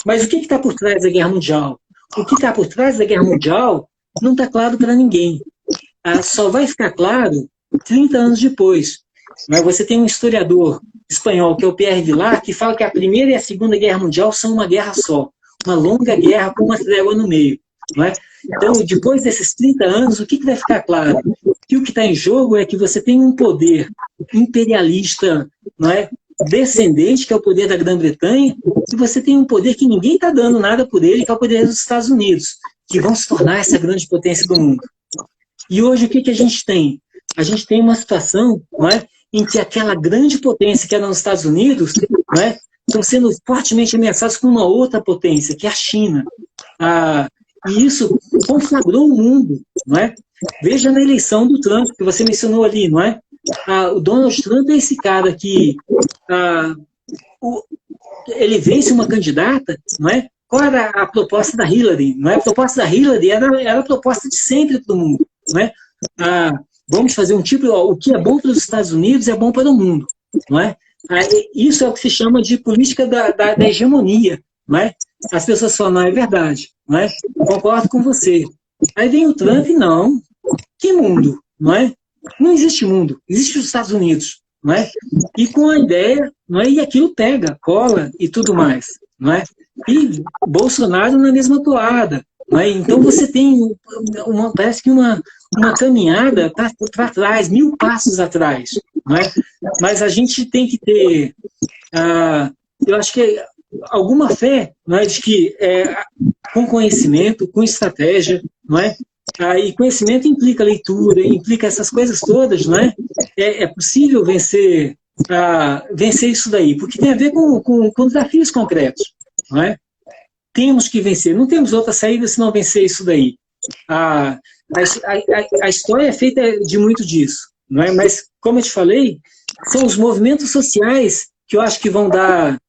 Mas o que está por trás da guerra mundial? O que está por trás da guerra mundial não está claro para ninguém. Só vai ficar claro 30 anos depois. Você tem um historiador espanhol, que é o Pierre Vilar, que fala que a Primeira e a Segunda Guerra Mundial são uma guerra só, uma longa guerra com uma trégua no meio. Não é? Então, depois desses 30 anos, o que vai ficar claro? Que o que está em jogo é que você tem um poder imperialista, não é, descendente, que é o poder da Grã-Bretanha, e você tem um poder que ninguém está dando nada por ele, que é o poder dos Estados Unidos, que vão se tornar essa grande potência do mundo. E hoje o que a gente tem? A gente tem uma situação, não é, em que aquela grande potência que era nos Estados Unidos, não é, estão sendo fortemente ameaçados por uma outra potência, que é a China. E isso conflagrou o mundo, não é? Veja na eleição do Trump, que você mencionou ali, não é? O Donald Trump é esse cara que ele vence uma candidata, não é? Qual era a proposta da Hillary? Não é? A proposta da Hillary era a proposta de sempre do mundo, não é? Vamos fazer um tipo, o que é bom para os Estados Unidos é bom para o mundo, não é? Isso é o que se chama de política da hegemonia, não é? As pessoas falam, não, é verdade, não é? Concordo com você. Aí vem o Trump, não. Que mundo, não é? Não existe mundo, existe os Estados Unidos, não é? E com a ideia, não é? E aquilo pega, cola e tudo mais, não é? E Bolsonaro na mesma toada, não é? Então você tem parece que uma caminhada para trás, 1000 passos atrás, não é? Mas a gente tem que ter, eu acho que alguma fé, não é, de que com conhecimento, com estratégia, não é? E conhecimento implica leitura, implica essas coisas todas, não é? É possível vencer isso daí, porque tem a ver com desafios concretos, não é? Temos que vencer, não temos outra saída senão vencer isso daí. A história é feita de muito disso, não é? Mas, como eu te falei, são os movimentos sociais que eu acho que vão dar,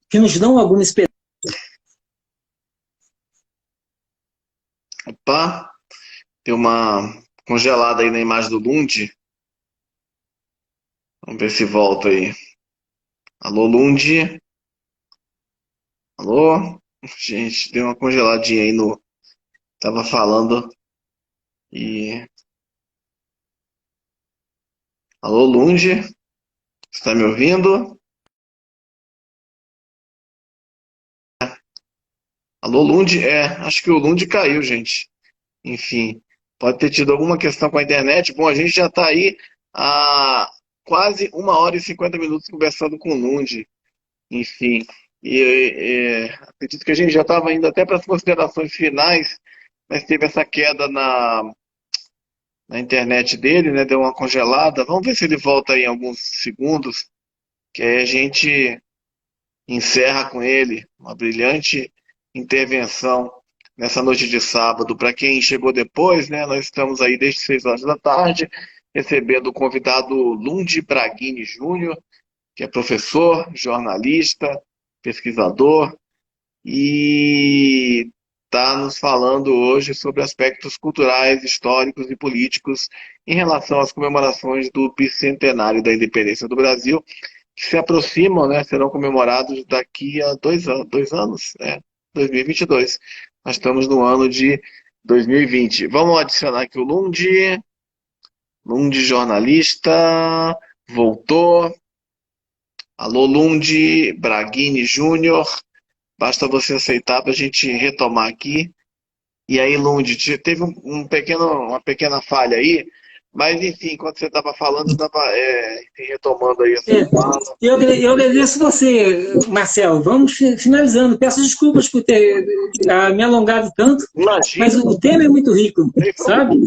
que nos dão alguma esperança. Opa, tem uma congelada aí na imagem do Lund. Vamos ver se volta aí. Alô, Lund? Alô? Gente, deu uma congeladinha aí no... Tava falando e... Alô, Lund? Você tá me ouvindo? Alô, Lund? Acho que o Lund caiu, gente. Enfim, pode ter tido alguma questão com a internet. Bom, a gente já está aí há quase 1 hora e 50 minutos conversando com o Lund. Enfim, acredito que a gente já estava indo até para as considerações finais, mas teve essa queda na internet dele, né? Deu uma congelada. Vamos ver se ele volta aí em alguns segundos, que aí a gente encerra com ele uma brilhante intervenção nessa noite de sábado. Para quem chegou depois, né, nós estamos aí desde 6 horas da tarde, recebendo o convidado Lund Braghini Júnior, que é professor, jornalista, pesquisador, e está nos falando hoje sobre aspectos culturais, históricos e políticos em relação às comemorações do bicentenário da independência do Brasil, que se aproximam, né, serão comemorados daqui a 2 anos, 2022. Nós estamos no ano de 2020. Vamos adicionar aqui o Lund. Lund, jornalista, voltou. Alô, Lund Braghini Júnior. Basta você aceitar para a gente retomar aqui. E aí, Lund, teve uma pequena falha aí, mas enfim, quando você estava falando, estava retomando aí essa fala. Eu agradeço você, Marcelo. Vamos finalizando. Peço desculpas por ter me alongado tanto, Imagina, mas o tema é muito rico, sabe?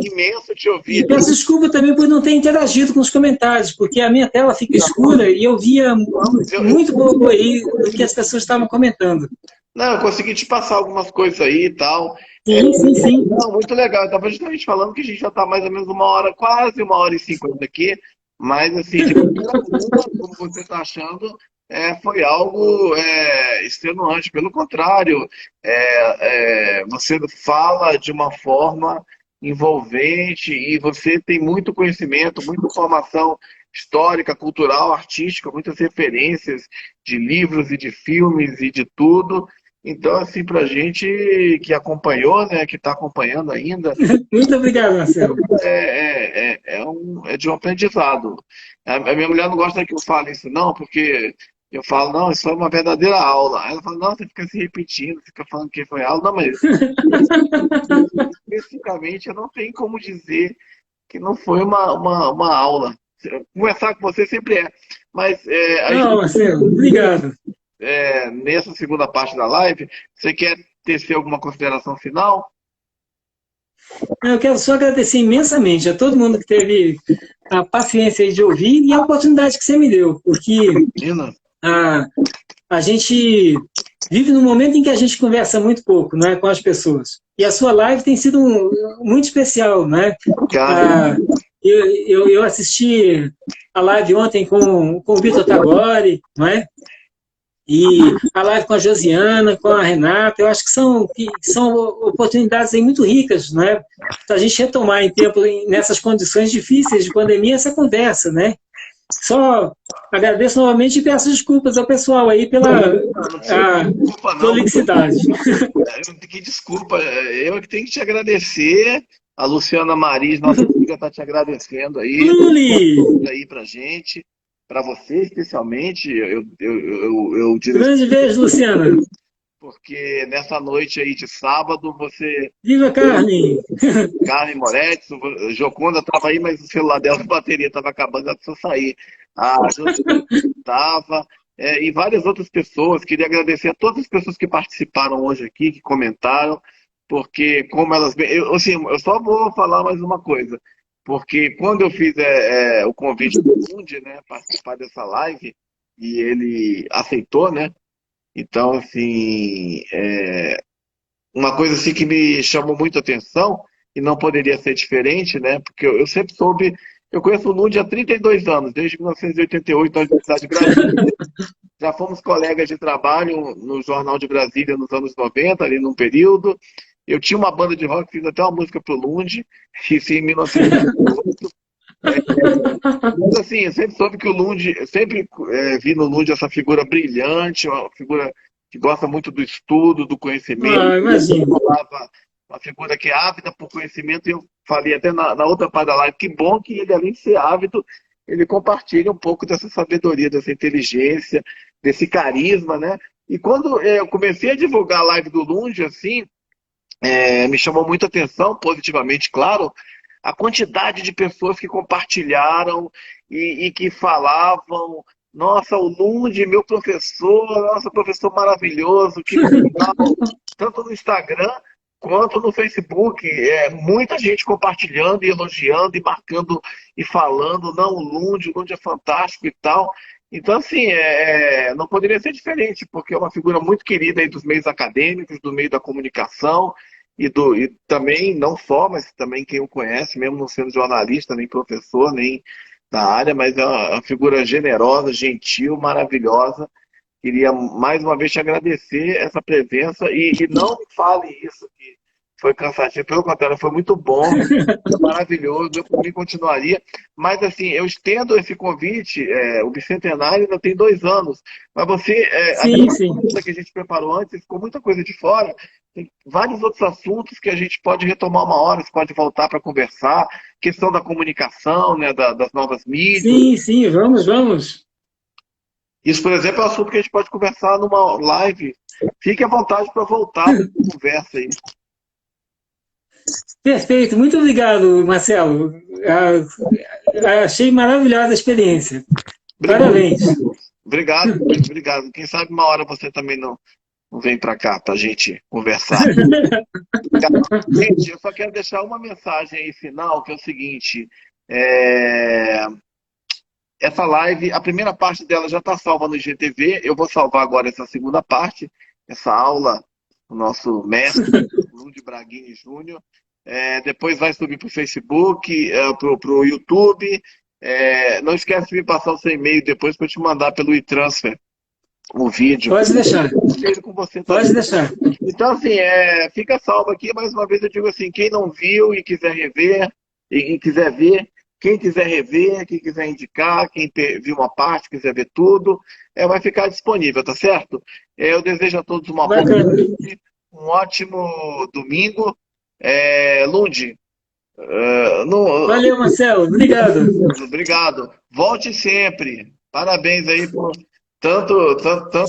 Imenso te ouvir. E peço desculpa também por não ter interagido com os comentários, porque a minha tela fica escura e eu via muito pouco aí do que as pessoas estavam comentando. Não, eu consegui te passar algumas coisas aí e tal. Sim. Não, muito legal. Eu estava justamente falando que a gente já está mais ou menos 1 hora, quase 1 hora e 50 aqui. Mas, assim, de primeira como você está achando, foi algo extenuante. Pelo contrário, você fala de uma forma envolvente, e você tem muito conhecimento, muita informação histórica, cultural, artística, muitas referências de livros e de filmes e de tudo. Então, assim, para a gente que acompanhou, né, que está acompanhando ainda, Muito obrigado, Marcelo. é de um aprendizado. A minha mulher não gosta que eu fale isso, não, porque eu falo, não, isso foi uma verdadeira aula. Aí ela fala, não, você fica se repetindo, fica falando que foi aula. Não, mas especificamente eu não tenho como dizer que não foi uma aula. Conversar com você sempre é. Mas Não, Marcelo, obrigado. nessa segunda parte da live, você quer tecer alguma consideração final? Eu quero só agradecer imensamente a todo mundo que teve a paciência aí de ouvir e a oportunidade que você me deu, porque Nina? a, a gente vive num momento em que a gente conversa muito pouco, não é, com as pessoas. E a sua live tem sido muito especial, né? Cara, Eu assisti a live ontem com o Vitor Tagore, não é? E a live com a Josiana, com a Renata, eu acho que são oportunidades aí muito ricas, né? Para a gente retomar em tempo, nessas condições difíceis de pandemia, essa conversa, né? Só agradeço novamente e peço desculpas ao pessoal aí pela desculpa não. prolixidade. Que desculpa, eu é que tenho que te agradecer. A Luciana Maris, nossa amiga, está te agradecendo aí pra gente, para você especialmente. Eu digo Grande beijo, Luciana. porque nessa noite aí de sábado, você, Viva Carmen! Carmen Moretti, Joconda estava aí, mas o celular dela, a bateria estava acabando, ela precisou sair. A Josiana estava, e várias outras pessoas. Queria agradecer a todas as pessoas que participaram hoje aqui, que comentaram, porque como elas... assim, eu só vou falar mais uma coisa, porque quando eu fiz o convite do Mundi, né, participar dessa live, e ele aceitou, né? Então, assim, uma coisa assim que me chamou muito a atenção, e não poderia ser diferente, né? Porque eu sempre soube, eu conheço o Lund há 32 anos, desde 1988, na Universidade de Brasília. Já fomos colegas de trabalho no Jornal de Brasília nos anos 90, ali num período. Eu tinha uma banda de rock, fiz até uma música pro Lund, fiz em 1988. Mas assim, eu sempre soube que o Lund, eu sempre vi no Lund essa figura brilhante, uma figura que gosta muito do estudo, do conhecimento. Imagino. Uma figura que é ávida por conhecimento, e eu falei até na outra parte da live, que bom que ele, além de ser ávido, ele compartilha um pouco dessa sabedoria, dessa inteligência, desse carisma, né? E quando eu comecei a divulgar a live do Lund, assim, me chamou muita atenção, positivamente, claro, a quantidade de pessoas que compartilharam e que falavam, nossa, o Lund, meu professor, nossa, professor maravilhoso, que legal, tanto no Instagram quanto no Facebook. Muita gente compartilhando e elogiando e marcando e falando, não, o Lund é fantástico e tal. Então, assim, não poderia ser diferente, porque é uma figura muito querida aí dos meios acadêmicos, do meio da comunicação, e também, não só, mas também quem o conhece, mesmo não sendo jornalista, nem professor, nem da área, mas é uma figura generosa, gentil, maravilhosa. Queria mais uma vez te agradecer essa presença, e não me fale isso que foi cansativo, pelo contrário, foi muito bom, foi maravilhoso, eu por mim continuaria, mas assim, eu estendo esse convite, o Bicentenário ainda tem 2 anos, mas você, Sim, sim. a que a gente preparou antes, ficou muita coisa de fora, tem vários outros assuntos que a gente pode retomar uma hora, você pode voltar para conversar, questão da comunicação, né, das novas mídias. Sim, sim, vamos. Isso, por exemplo, é um assunto que a gente pode conversar numa live. Fique à vontade para voltar para a conversa aí. Perfeito, muito obrigado, Marcelo. Achei maravilhosa a experiência. Parabéns. Obrigado. Quem sabe uma hora você também não vem para cá para a gente conversar. Gente, eu só quero deixar uma mensagem aí final, que é o seguinte. Essa live, a primeira parte dela já está salva no IGTV. Eu vou salvar agora essa segunda parte, essa aula do nosso mestre, Lund Braghini Júnior. Depois vai subir para o Facebook, para o YouTube. Não esquece de me passar o seu e-mail depois para eu te mandar pelo e-transfer o vídeo. Pode deixar. Vejo com você também. Pode deixar. Então, assim, fica salvo aqui, mais uma vez eu digo assim, quem não viu e quiser rever, e quiser ver, quem quiser rever, quem quiser indicar, quem viu uma parte, quiser ver tudo, vai ficar disponível, tá certo? Eu desejo a todos uma boa Bacana. noite, um ótimo domingo. Lund, Valeu, Marcelo. Obrigado. obrigado. Volte sempre. Parabéns aí por tanto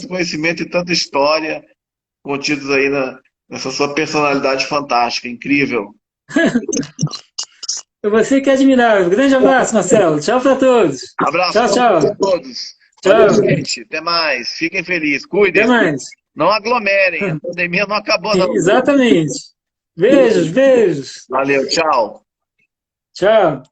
conhecimento e tanta história contidos aí nessa sua personalidade fantástica, incrível. Você que é admirável. Grande abraço, Marcelo. Tchau para todos. Abraço Tchau, tchau. a todos. Tchau. Valeu, gente. Até mais. Fiquem felizes. Até Cuidem. mais. Não aglomerem. A pandemia não acabou, não. Exatamente. Beijos, beijos. Valeu. Tchau. Tchau.